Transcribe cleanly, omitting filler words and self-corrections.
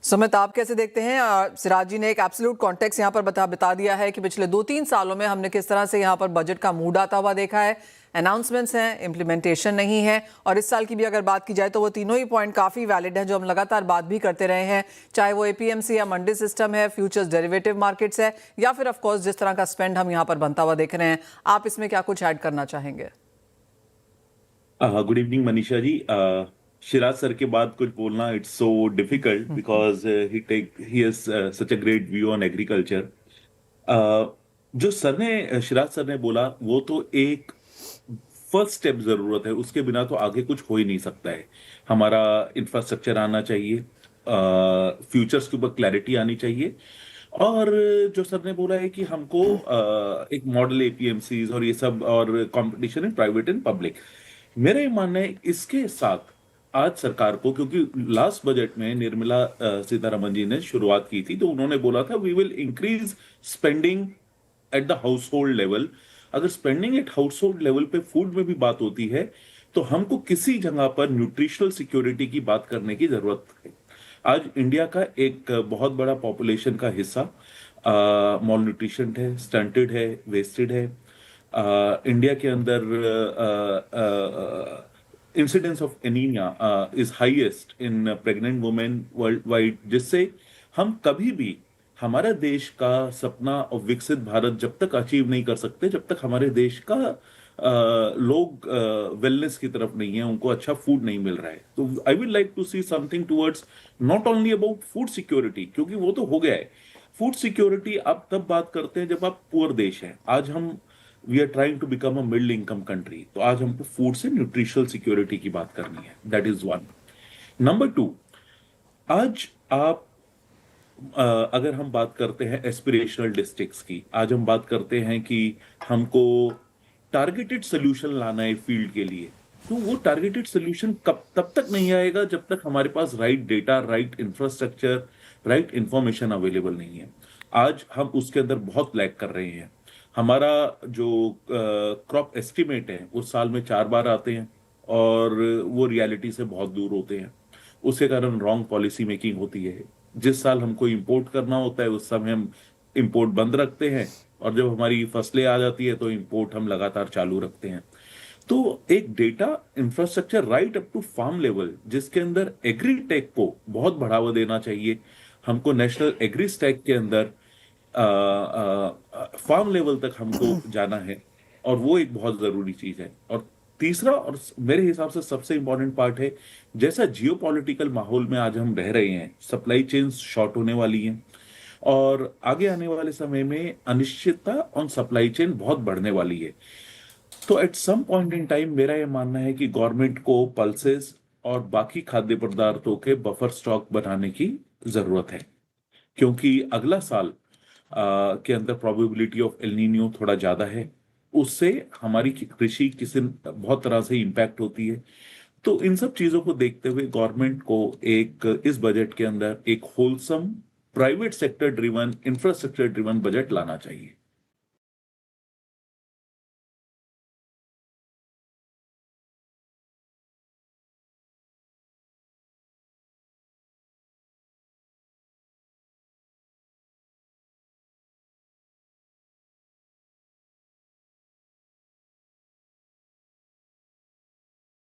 सुमित, आप कैसे देखते हैं? सिराज जी ने एक एब्सोल्यूट कॉन्टेक्स्ट यहाँ पर बता दिया है कि पिछले 2-3 सालों में हमने किस तरह से यहाँ पर बजट का मूड आता हुआ देखा है। अनाउंसमेंट्स हैं, इम्प्लीमेंटेशन नहीं है। और इस साल की भी अगर बात की जाए तो वो तीनों ही पॉइंट काफ़ी वैलिड हैं जो हम लगातार बात भी करते रहे हैं, चाहे वो एपीएमसी या मंडी सिस्टम है, फ्यूचर्स डेरिवेटिव मार्केट्स है, या फिर ऑफकोर्स जिस तरह का स्पेंड हम यहाँ पर बनता हुआ देख रहे हैं। आप इसमें क्या कुछ ऐड करना चाहेंगे? Good evening Manisha ji. Siraj sir के बाद कुछ बोलना it's so difficult because he has such a great view on agriculture. जो शिराज सर ने बोला वो तो एक फर्स्ट स्टेप जरूरत है, उसके बिना तो आगे कुछ हो ही नहीं सकता है। हमारा इंफ्रास्ट्रक्चर आना चाहिए, फ्यूचर्स के ऊपर क्लैरिटी आनी चाहिए। और जो सर ने बोला है कि हमको एक मॉडल एपीएमसीज और ये सब और competition in private and public, मेरा ये मानना है इसके साथ आज सरकार को, क्योंकि लास्ट बजट में निर्मला सीतारमन जी ने शुरुआत की थी तो उन्होंने बोला था we will increase spending at the household level. अगर spending at household level पे फूड में भी बात होती है तो हमको किसी जगह पर न्यूट्रिशनल सिक्योरिटी की बात करने की जरूरत है। आज इंडिया का एक बहुत बड़ा पॉपुलेशन का हिस्सा मॉल न्यूट्रिशन है, स्टंटेड है, वेस्टेड है। इंडिया के अंदर incidence of anaemia is highest in pregnant women world wide, जिससे हम कभी भी हमारा देश का सपना और विकसित भारत जब तक अचीव नहीं कर सकते जब तक हमारे देश का लोग वेलनेस की तरफ नहीं है, उनको अच्छा फूड नहीं मिल रहा है। तो I will like to see something towards not only about food security, क्योंकि वो तो हो गया है। फूड सिक्योरिटी आप तब बात करते हैं जब आप पुअर देश हैं। आज हम we are trying to become a middle income country, तो आज हमको फूड से न्यूट्रिशनल सिक्योरिटी की बात करनी है। That is one. Number two, आज आप अगर हम बात करते हैं एस्पिरेशनल डिस्ट्रिक्ट्स की, आज हम बात करते हैं कि हमको टारगेटेड सोल्यूशन लाना है फील्ड के लिए, तो वो टारगेटेड सोल्यूशन कब तब तक नहीं आएगा जब तक हमारे पास right data, right infrastructure, right information available नहीं है। आज हम उसके अंदर बहुत लैग कर रहे हैं। हमारा जो क्रॉप एस्टिमेट है वो साल में 4 बार आते हैं और वो रियलिटी से बहुत दूर होते हैं। उसके कारण रॉन्ग पॉलिसी मेकिंग होती है। जिस साल हमको इंपोर्ट करना होता है उस समय हम इंपोर्ट बंद रखते हैं, और जब हमारी फसलें आ जाती है तो इंपोर्ट हम लगातार चालू रखते हैं। तो एक data infrastructure right up to farm level, जिसके अंदर एग्री टेक को बहुत बढ़ावा देना चाहिए। हमको नेशनल एग्री स्टैक के अंदर फार्म लेवल तक हमको जाना है, और वो एक बहुत जरूरी चीज है। और तीसरा और मेरे हिसाब से सबसे इंपॉर्टेंट पार्ट है, जैसा जियोपॉलिटिकल माहौल में आज हम रह रहे हैं, सप्लाई चेन्स शॉर्ट होने वाली हैं और आगे आने वाले समय में अनिश्चितता ऑन सप्लाई चेन बहुत बढ़ने वाली है। तो at some point in time मेरा यह मानना है कि गवर्नमेंट को पल्सेस और बाकी खाद्य पदार्थों के बफर स्टॉक बनाने की जरूरत है, क्योंकि अगला साल के अंदर प्रोबेबिलिटी ऑफ एल नीनो थोड़ा ज्यादा है। उससे हमारी कृषि किसी बहुत तरह से इंपैक्ट होती है। तो इन सब चीजों को देखते हुए गवर्नमेंट को एक इस बजट के अंदर एक wholesome private sector driven infrastructure driven budget लाना चाहिए।